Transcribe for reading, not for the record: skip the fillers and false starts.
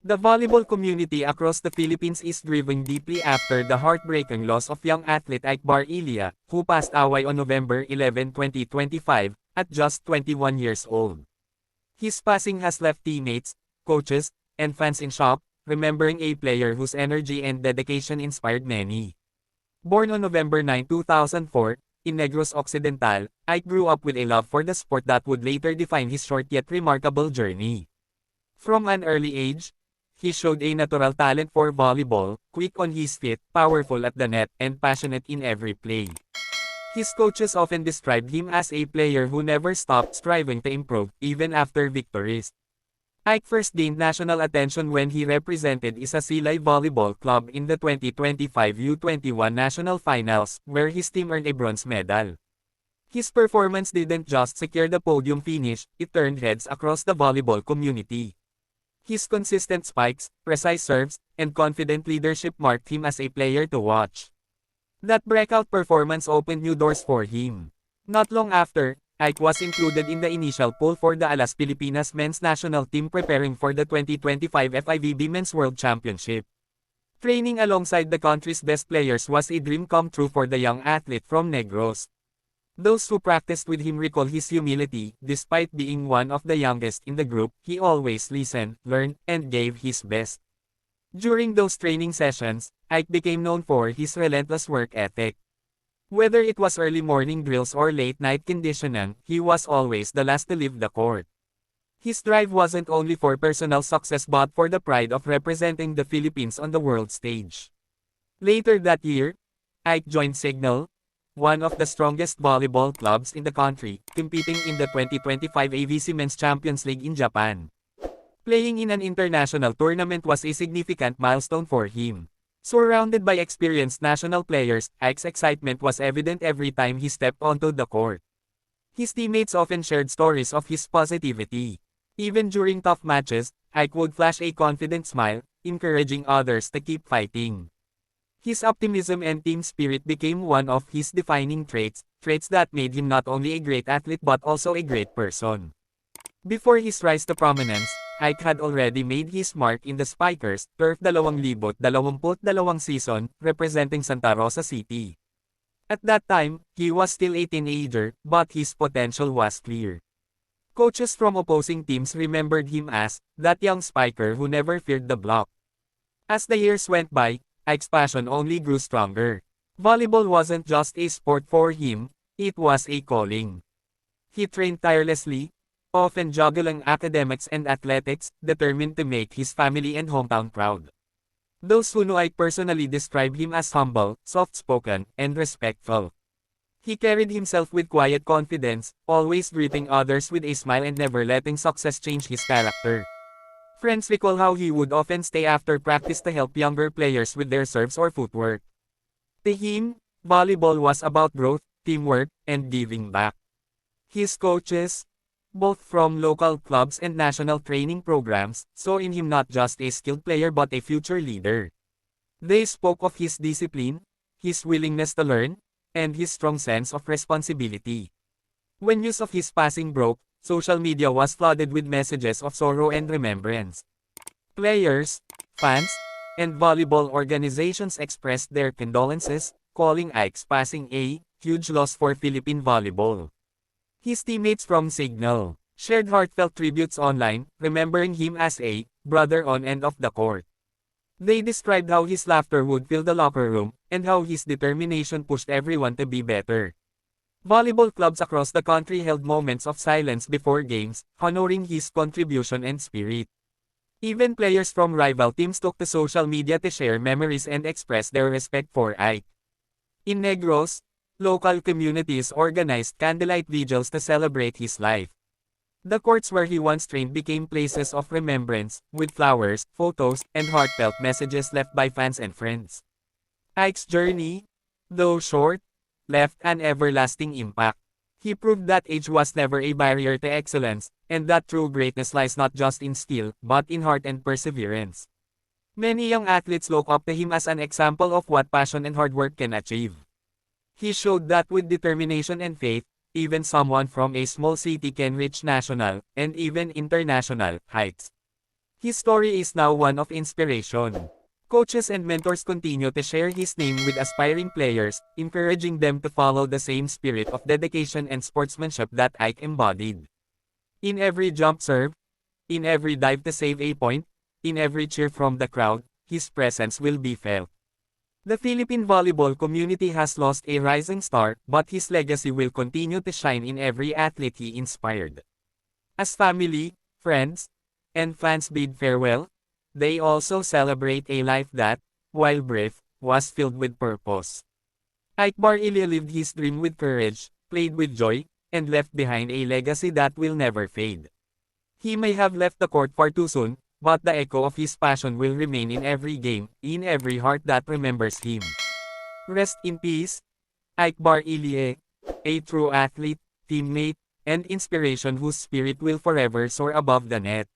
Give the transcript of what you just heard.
The volleyball community across the Philippines is driven deeply after the heartbreaking loss of young athlete Ike Barilea, who passed away on November 11, 2025, at just 21 years old. His passing has left teammates, coaches, and fans in shock, remembering a player whose energy and dedication inspired many. Born on November 9, 2004, in Negros Occidental, Ike grew up with a love for the sport that would later define his short yet remarkable journey. From an early age, he showed a natural talent for volleyball, quick on his feet, powerful at the net, and passionate in every play. His coaches often described him as a player who never stopped striving to improve, even after victories. Ike first gained national attention when he represented Silay Volleyball Club in the 2025 U21 National Finals, where his team earned a bronze medal. His performance didn't just secure the podium finish, it turned heads across the volleyball community. His consistent spikes, precise serves, and confident leadership marked him as a player to watch. That breakout performance opened new doors for him. Not long after, Ike was included in the initial pool for the Alas Pilipinas Men's national team preparing for the 2025 FIVB Men's World Championship. Training alongside the country's best players was a dream come true for the young athlete from Negros. Those who practiced with him recall his humility. Despite being one of the youngest in the group, he always listened, learned, and gave his best. During those training sessions, Ike became known for his relentless work ethic. Whether it was early morning drills or late-night conditioning, he was always the last to leave the court. His drive wasn't only for personal success but for the pride of representing the Philippines on the world stage. Later that year, Ike joined Signal, one of the strongest volleyball clubs in the country, competing in the 2025 AVC Men's Champions League in Japan. Playing in an international tournament was a significant milestone for him. Surrounded by experienced national players, Ike's excitement was evident every time he stepped onto the court. His teammates often shared stories of his positivity. Even during tough matches, Ike would flash a confident smile, encouraging others to keep fighting. His optimism and team spirit became one of his defining traits that made him not only a great athlete but also a great person. Before his rise to prominence, Ike had already made his mark in the Spikers Turf 2022 season, representing Santa Rosa City. At that time, he was still a teenager, but his potential was clear. Coaches from opposing teams remembered him as that young spiker who never feared the block. As the years went by, Ike's passion only grew stronger. Volleyball wasn't just a sport for him, it was a calling. He trained tirelessly, often juggling academics and athletics, determined to make his family and hometown proud. Those who knew Ike personally describe him as humble, soft-spoken, and respectful. He carried himself with quiet confidence, always greeting others with a smile and never letting success change his character. Friends recall how he would often stay after practice to help younger players with their serves or footwork. To him, volleyball was about growth, teamwork, and giving back. His coaches, both from local clubs and national training programs, saw in him not just a skilled player but a future leader. They spoke of his discipline, his willingness to learn, and his strong sense of responsibility. When news of his passing broke, social media was flooded with messages of sorrow and remembrance. Players, fans, and volleyball organizations expressed their condolences, calling Ike's passing a huge loss for Philippine volleyball. His teammates from Signal shared heartfelt tributes online, remembering him as a brother on and off the court. They described how his laughter would fill the locker room, and how his determination pushed everyone to be better. Volleyball clubs across the country held moments of silence before games, honoring his contribution and spirit. Even players from rival teams took to social media to share memories and express their respect for Ike. In Negros, local communities organized candlelight vigils to celebrate his life. The courts where he once trained became places of remembrance, with flowers, photos, and heartfelt messages left by fans and friends. Ike's journey, though short, left an everlasting impact. He proved that age was never a barrier to excellence, and that true greatness lies not just in skill, but in heart and perseverance. Many young athletes look up to him as an example of what passion and hard work can achieve. He showed that with determination and faith, even someone from a small city can reach national, and even international, heights. His story is now one of inspiration. Coaches and mentors continue to share his name with aspiring players, encouraging them to follow the same spirit of dedication and sportsmanship that Ike embodied. In every jump serve, in every dive to save a point, in every cheer from the crowd, his presence will be felt. The Philippine volleyball community has lost a rising star, but his legacy will continue to shine in every athlete he inspired. As family, friends, and fans bid farewell, they also celebrate a life that, while brief, was filled with purpose. Ike Barilea lived his dream with courage, played with joy, and left behind a legacy that will never fade. He may have left the court far too soon, but the echo of his passion will remain in every game, in every heart that remembers him. Rest in peace, Ike Barilea, a true athlete, teammate, and inspiration whose spirit will forever soar above the net.